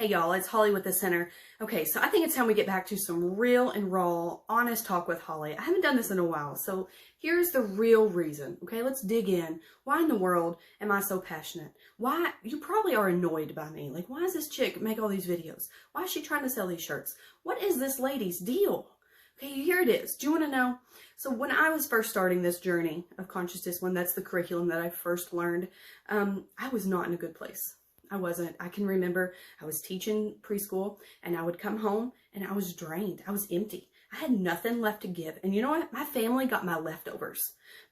Hey y'all, it's Holly with The Center. Okay, so I think it's time we get back to some real and raw, honest talk with Holly. I haven't done this in a while, so here's the real reason. Okay, let's dig in. Why in the world am I so passionate? Why, you probably are annoyed by me. Like, why does this chick make all these videos? Why is she trying to sell these shirts? What is this lady's deal? Okay, here it is. Do you want to know? So when I was first starting this journey of consciousness, when that's the curriculum that I first learned, I was not in a good place. I wasn't. I can remember I was teaching preschool and I would come home and I was drained. I was empty. I had nothing left to give. And you know what? My family got my leftovers.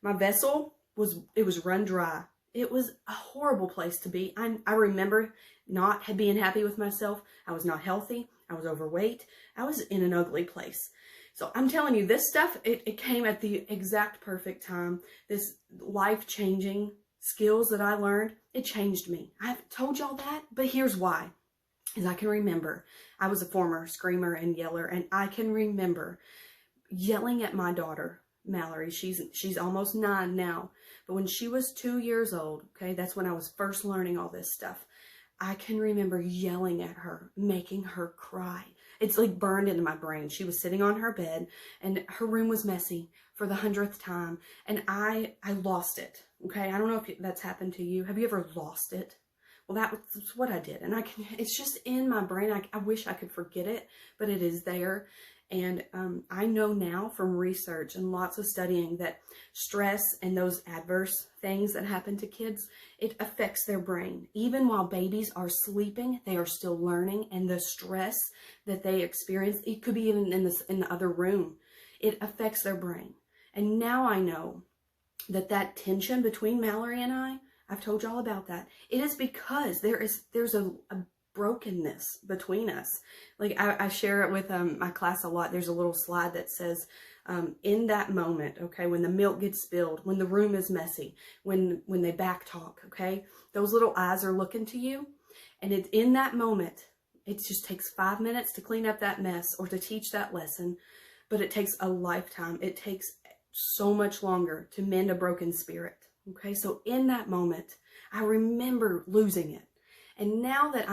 My vessel was run dry. It was a horrible place to be. I remember not being happy with myself. I was not healthy. I was overweight. I was in an ugly place. So I'm telling you, this stuff, it came at the exact perfect time. This life-changing skills that I learned, it changed me. I've told y'all that, but here's why. Is I can remember, I was a former screamer and yeller, and I can remember yelling at my daughter, Mallory. She's almost 9 now, but when she was 2 years old, okay, that's when I was first learning all this stuff. I can remember yelling at her, making her cry. It's like burned into my brain. She was sitting on her bed and her room was messy for the 100th time. And I lost it. Okay. I don't know if that's happened to you. Have you ever lost it? Well, that's what I did. And it's just in my brain. I wish I could forget it, but it is there. And I know now from research and lots of studying that stress and those adverse things that happen to kids, it affects their brain. Even while babies are sleeping, they are still learning, and the stress that they experience, it could be even in the other room, it affects their brain. And now I know that tension between Mallory and I've told y'all about that. It is because there's a brokenness between us. Like I share it with my class a lot. There's a little slide that says, in that moment, okay, when the milk gets spilled, when the room is messy, when they back talk, okay, those little eyes are looking to you. And it's in that moment, it just takes 5 minutes to clean up that mess or to teach that lesson, but it takes a lifetime. It takes so much longer to mend a broken spirit. Okay, so in that moment, I remember losing it. And now that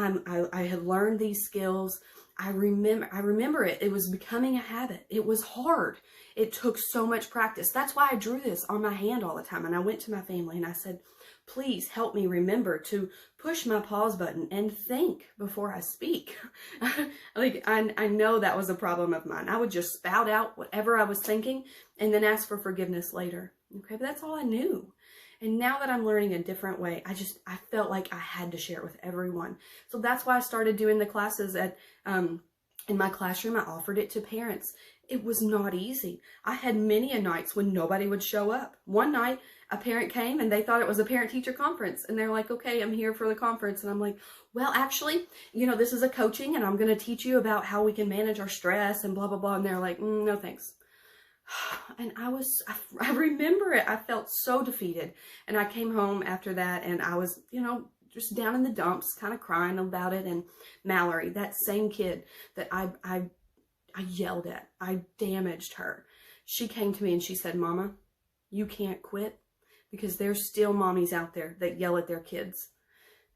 I had learned these skills, I remember it. It was becoming a habit. It was hard. It took so much practice. That's why I drew this on my hand all the time. And I went to my family and I said, please help me remember to push my pause button and think before I speak. Like, I know that was a problem of mine. I would just spout out whatever I was thinking and then ask for forgiveness later. Okay, but that's all I knew. And now that I'm learning a different way, I felt like I had to share it with everyone. So that's why I started doing the classes in my classroom. I offered it to parents. It was not easy. I had many a nights when nobody would show up. One night, a parent came and they thought it was a parent-teacher conference. And they're like, okay, I'm here for the conference. And I'm like, well, actually, you know, this is a coaching and I'm going to teach you about how we can manage our stress and blah, blah, blah. And they're like, no, thanks. And I remember it. I felt so defeated. And I came home after that and I was, you know, just down in the dumps, kind of crying about it. And Mallory, that same kid that I yelled at, I damaged her. She came to me and she said, Mama, you can't quit because there's still mommies out there that yell at their kids.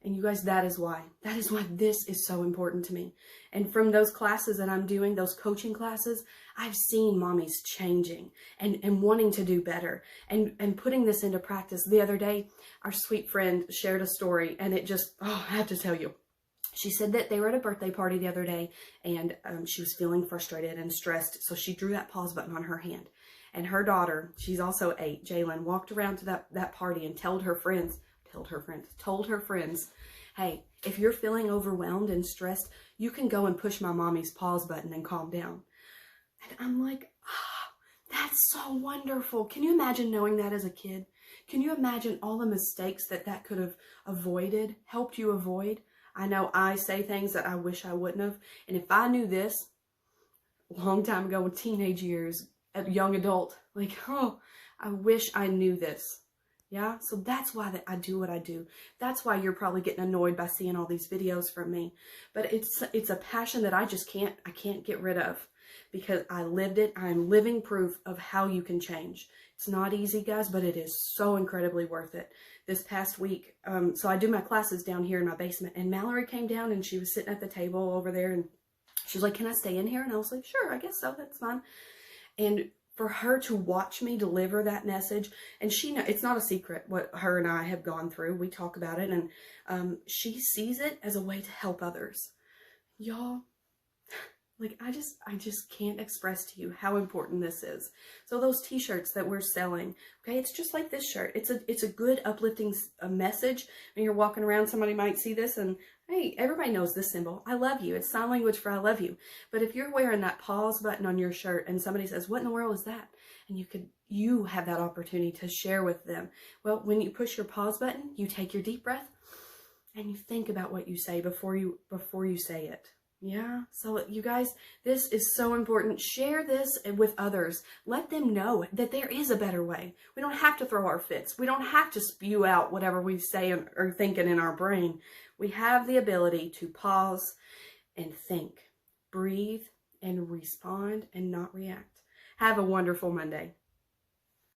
And you guys, that is why this is so important to me. And from those classes that I'm doing, those coaching classes, I've seen mommies changing and wanting to do better and putting this into practice. The other day, our sweet friend shared a story and it just, oh, I have to tell you. She said that they were at a birthday party the other day and she was feeling frustrated and stressed. So she drew that pause button on her hand. And her daughter, she's also 8, Jalen, walked around to that party and told her friends, hey, if you're feeling overwhelmed and stressed, you can go and push my mommy's pause button and calm down. And I'm like, that's so wonderful. Can you imagine knowing that as a kid? Can you imagine all the mistakes that could have helped you avoid? I know I say things that I wish I wouldn't have. And if I knew this a long time ago in teenage years, a young adult, like, oh, I wish I knew this. Yeah, so that's why I do what I do. That's why you're probably getting annoyed by seeing all these videos from me. But it's a passion that I can't get rid of because I lived it. I'm living proof of how you can change. It's not easy, guys, but it is so incredibly worth it. this past week. So I do my classes down here in my basement, and Mallory came down and she was sitting at the table over there, and she was like, "Can I stay in here?" And I was like, "Sure, I guess so. That's fine." And for her to watch me deliver that message, and she know it's not a secret what her and I have gone through. We talk about it, and she sees it as a way to help others. Y'all, like, I just can't express to you how important this is. So those t-shirts that we're selling, okay, it's just like this shirt. It's a good uplifting message. When you're walking around, somebody might see this and, hey, everybody knows this symbol. I love you. It's sign language for I love you. But if you're wearing that pause button on your shirt and somebody says, "What in the world is that?" And you have that opportunity to share with them. Well, when you push your pause button, you take your deep breath and you think about what you say before you say it. Yeah, so you guys, this is so important. Share this with others. Let them know that there is a better way. We don't have to throw our fits. We don't have to spew out whatever we say or thinking in our brain. We have the ability to pause and think, breathe, and respond and not react. Have a wonderful Monday.